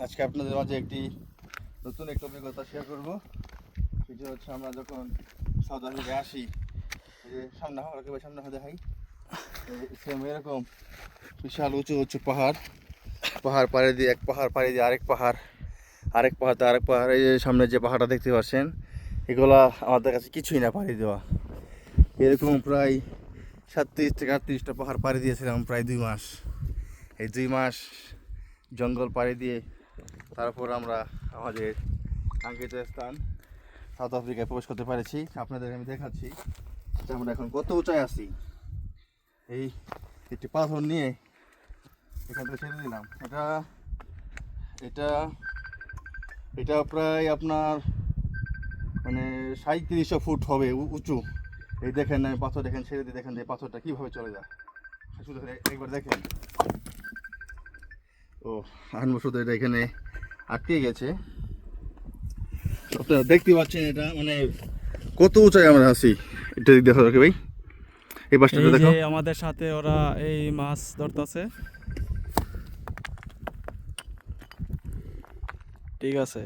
আজকে আপনাদের মাঝে একটি নতুন একটা অভিজ্ঞতা শেয়ার করবো। সেটি হচ্ছে আমরা যখন সাউথ আফ্রিকায় আসি, এই যে সামনে সামনে দেখাই, সেম এরকম বিশাল উঁচু উঁচু পাহাড় পাড়ি দিয়ে এক পাহাড় পাড়ি দিয়ে আরেক পাহাড় আরেক পাহাড়, এই যে সামনে যে পাহাড়টা দেখতে পাচ্ছেন, এগুলা আমাদের কাছে কিছুই না পাড়ি দেওয়া। এরকম প্রায় 37 থেকে 38টা পাহাড় পাড়ি দিয়েছিলাম প্রায় 2 মাস। এই 2 মাস জঙ্গল পাড়ি দিয়ে তারপর আমরা আমাদের কাঙ্ক্ষিত স্থান সাউথ আফ্রিকায় প্রবেশ করতে পেরেছি। আপনাদের আমি দেখাচ্ছি যে আমরা এখন কত উঁচায় আছি। এই একটি পাথর নিয়ে এখান থেকে ছেড়ে দিলাম। এটা এটা প্রায় আপনার মানে 3700 ফুট হবে উঁচু। এই দেখেন, আমি পাথর দেখেন ছেড়ে দিয়ে দেখেন যে পাথরটা কীভাবে চলে যায়, শুধু একবার দেখেন। ও শুধু এটা এখানে আটকে গেছে। আপনারা দেখতে পাচ্ছেন এটা মানে কত উঁচাই আমরা আছি। এটা দেখা যাবে ভাই, এই পাশটা দেখো। আমাদের সাথে ওরা এই মাছ ধরতেছে। ঠিক আছে।